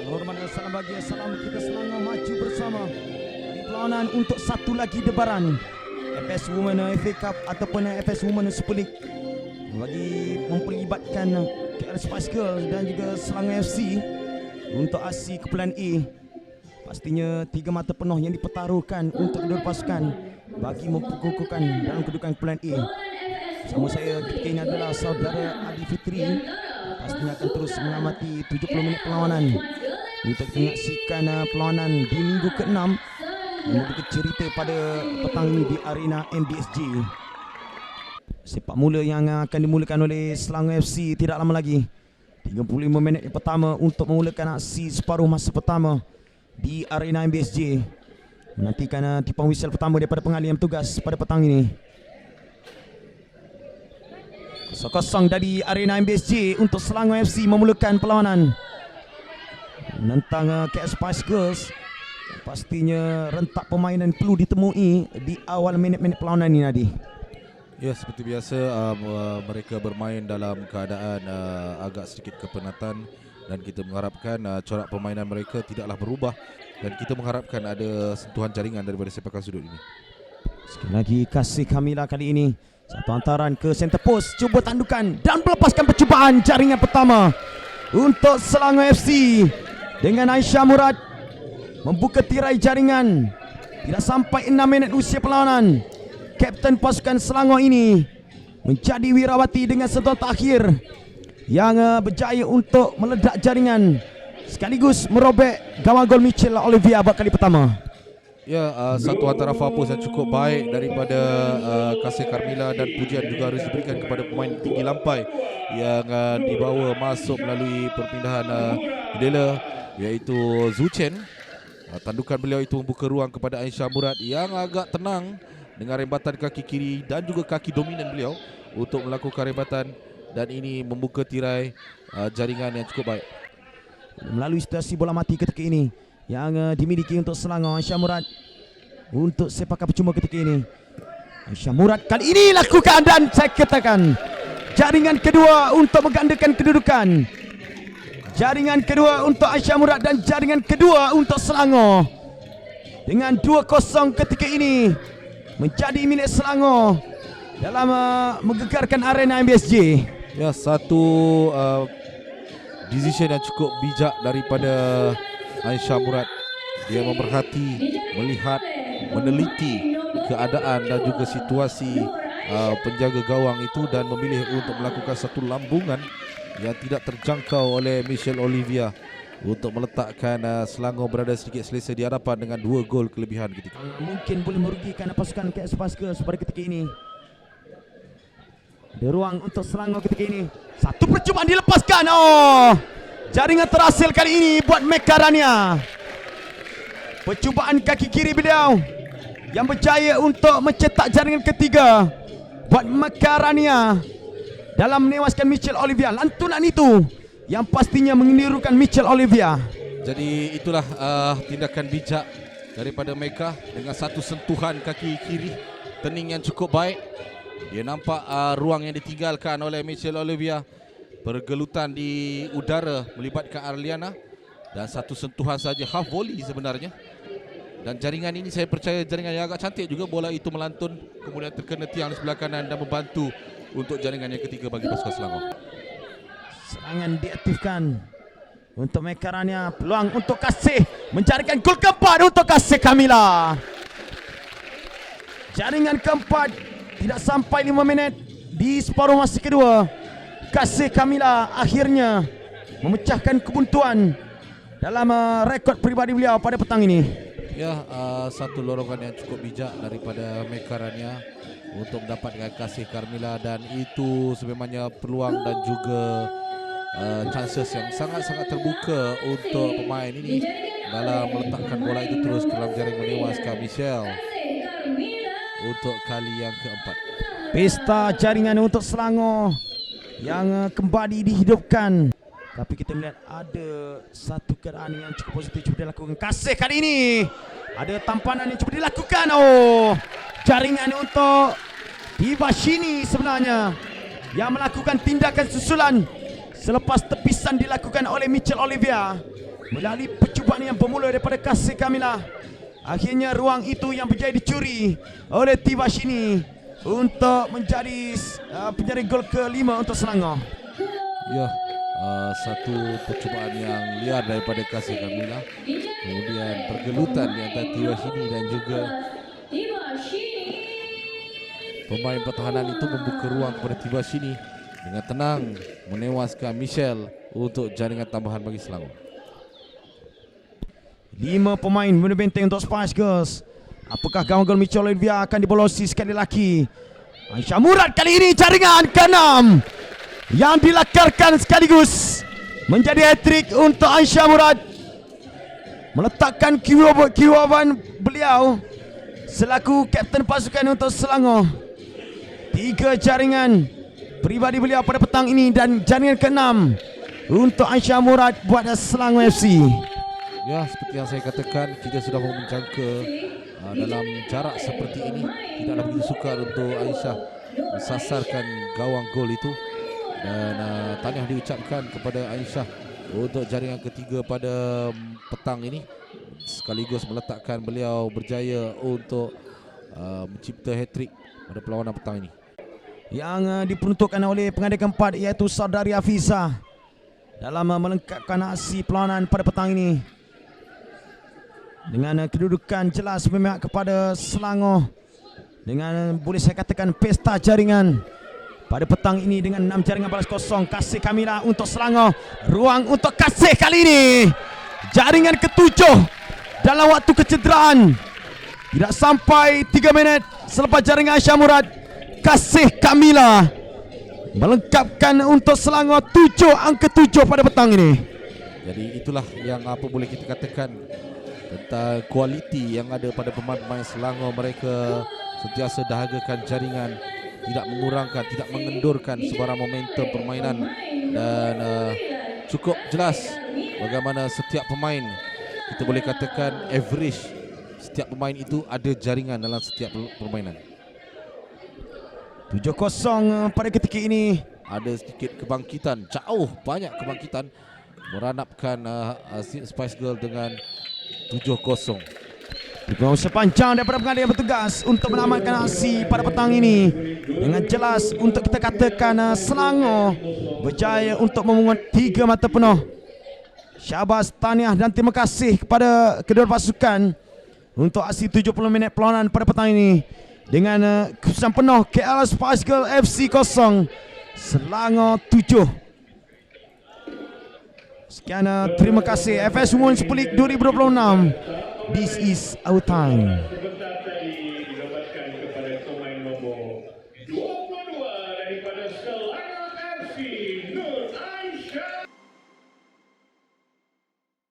Hormat dan salam bahagia, salam kita Selangor maju bersama di perlawanan untuk satu lagi debaran FS Women FA Cup ataupun FS Women Super League bagi memperlibatkan KL Spice Girls dan juga Selangor FC untuk aksi Kumpulan A. Pastinya tiga mata penuh yang dipertaruhkan untuk kedua pasukan bagi memperkukuhkan dalam kedudukan Kumpulan A. Bersama saya ketika ini adalah saudara Adi Fitri. Pastinya akan terus mengamati 70 minit perlawanan untuk kita menyaksikan perlawanan di minggu ke-6 yang membuka cerita pada petang ini di arena MBSG. Sepak mula yang akan dimulakan oleh Selangor FC tidak lama lagi. 35 minit yang pertama untuk memulakan aksi separuh masa pertama di arena MBSG. Menantikan tipan whistle pertama daripada pengalih yang bertugas pada petang ini. 0-0 dari arena MBSG untuk Selangor FC memulakan perlawanan menentang KL Spice Girls. Pastinya rentak permainan perlu ditemui di awal minit-minit perlawanan ini, Nadi. Ya, seperti biasa mereka bermain dalam keadaan agak sedikit kepenatan dan kita mengharapkan corak permainan mereka tidaklah berubah dan kita mengharapkan ada sentuhan jaringan daripada sepakan sudut ini. Sekali lagi Kasih Kamila kali ini satu hantaran ke center post, cuba tandukan dan melepaskan percubaan jaringan pertama untuk Selangor FC dengan Aisyah Murad membuka tirai jaringan. Tidak sampai 6 minit usia perlawanan, kapten pasukan Selangor ini menjadi wirawati dengan sentuhan terakhir yang berjaya untuk meledak jaringan sekaligus merobek gawang gol Michelle Olivia buat kali pertama. Ya, satu antara fokus yang cukup baik daripada Kasih Karmila dan pujian juga harus diberikan kepada pemain tinggi lampai yang dibawa masuk melalui perpindahan bendera iaitu Zhu Chen. Tandukan beliau itu membuka ruang kepada Aisyah Murad yang agak tenang dengan rebatan kaki kiri dan juga kaki dominan beliau untuk melakukan rebatan dan ini membuka tirai jaringan yang cukup baik. Melalui situasi bola mati ketika ini yang dimiliki untuk Selangor, Aisyah Murad untuk sepakan percuma ketika ini. Aisyah Murad kali ini lakukan dan saya katakan jaringan kedua untuk menggandakan kedudukan. Jaringan kedua untuk Aisyah Murad dan jaringan kedua untuk Selangor. Dengan 2-0 ketika ini menjadi milik Selangor dalam menggegarkan arena MBSG. Ya, satu decision yang cukup bijak daripada Aisyah Murad. Dia memerhati, melihat, meneliti keadaan dan juga situasi penjaga gawang itu dan memilih untuk melakukan satu lambungan yang tidak terjangkau oleh Michelle Olivia untuk meletakkan Selangor berada sedikit selesa di hadapan dengan 2 gol kelebihan ketika. Mungkin boleh merugikan pasukan KL Spice Girls pada ketika ini. Ada ruang untuk Selangor ketika ini. Satu percubaan dilepaskan. Jaringan terhasil kali ini buat Mekarania. Percubaan kaki kiri beliau yang berjaya untuk mencetak jaringan ketiga buat Mekarania dalam menewaskan Michelle Olivia. Lantunan itu yang pastinya menirukan Michelle Olivia. Jadi itulah tindakan bijak daripada Meka dengan satu sentuhan kaki kiri turning yang cukup baik. Dia nampak ruang yang ditinggalkan oleh Michelle Olivia. Pergelutan di udara melibatkan Arliana dan satu sentuhan saja, half volley sebenarnya. Dan jaringan ini saya percaya jaringan yang agak cantik juga. Bola itu melantun kemudian terkena tiang di sebelah kanan dan membantu untuk jaringan yang ketiga bagi pasukan Selangor. Serangan diaktifkan untuk Mekarania. Peluang untuk Kasih mencarikan gol keempat untuk Kasih Kamila. Jaringan keempat tidak sampai 5 minit di separuh masa kedua. Kasih Kamila akhirnya memecahkan kebuntuan dalam rekod peribadi beliau pada petang ini. Ya, satu lorongan yang cukup bijak daripada Mekarania untuk mendapatkan Kasih Karmila dan itu sebenarnya peluang dan juga chances yang sangat-sangat terbuka untuk pemain ini dalam meletakkan bola itu terus ke dalam jaring menewaskan Michelle untuk kali yang keempat. Pesta jaringan untuk Selangor yang kembali dihidupkan. Tapi kita melihat ada satu keadaan yang cukup positif cuba dilakukan Kasih kali ini. Ada tampanan yang cuba dilakukan. Jaringan untuk Divashini sebenarnya yang melakukan tindakan susulan selepas tepisan dilakukan oleh Michelle Olivia. Melalui percubaan yang bermula daripada Kasih Kamila, akhirnya ruang itu yang berjaya dicuri oleh Tibashini untuk menjadi penjaring gol ke-5 untuk Selangor. Ya, satu percubaan yang liar daripada Kasih Kamila. Kemudian pergelutan di antara Tibashini dan juga pemain pertahanan itu membuka ruang kepada Tibashini dengan tenang menewaskan Michelle untuk jaringan tambahan bagi Selangor. 5 pemain benda benteng untuk Spice Girls. Apakah gawang gol Michelle Olivia akan dibolosi sekali lagi? Aisyah Murad kali ini jaringan ke-6 yang dilakarkan sekaligus menjadi hat-trick untuk Aisyah Murad, meletakkan kewajiban beliau selaku kapten pasukan untuk Selangor. 3 jaringan peribadi beliau pada petang ini dan jaringan ke-6 untuk Aisyah Murad buat Selangor FC. Ya, seperti yang saya katakan, kita sudah mahu menjangka dalam jarak seperti ini tidaklah begitu sukar untuk Aisyah mensasarkan gawang gol itu. Dan tahniah diucapkan kepada Aisyah untuk jaringan ketiga pada petang ini, sekaligus meletakkan beliau berjaya untuk mencipta hat-trick pada perlawanan petang ini. Yang diperuntukkan oleh pengadil keempat iaitu Saudari Hafizah dalam melengkapkan aksi perlawanan pada petang ini dengan kedudukan jelas memihak kepada Selangor, dengan boleh saya katakan pesta jaringan pada petang ini dengan 6 jaringan balas kosong. Kasih Kamila untuk Selangor, ruang untuk Kasih kali ini, jaringan ke-7 dalam waktu kecederaan. Tidak sampai 3 minit selepas jaringan Aisyah Murad, Kasih Kamila melengkapkan untuk Selangor angka 7 pada petang ini. Jadi itulah yang apa boleh kita katakan tentang kualiti yang ada pada pemain-pemain Selangor. Mereka sentiasa dahagakan jaringan, tidak mengurangkan, tidak mengendurkan sebarang momentum permainan, dan cukup jelas bagaimana setiap pemain, kita boleh katakan average, setiap pemain itu ada jaringan dalam setiap permainan. 7-0 pada ketika ini. Ada sedikit kebangkitan, jauh banyak kebangkitan, meranapkan Spice Girl dengan 7-0. Dibuang sepanjang daripada pengadil yang bertugas untuk menamatkan aksi pada petang ini. Dengan jelas untuk kita katakan Selangor berjaya untuk memungut 3 mata penuh. Syabas, tahniah dan terima kasih kepada kedua pasukan untuk aksi 70 minit perlawanan pada petang ini. Dengan keputusan penuh, KL Spice Girl FC 0, Selangor 7. Sekian, terima kasih. FS Women Super League 2026. This is our time. Sebentar tadi dinobatkan kepada pemain nombor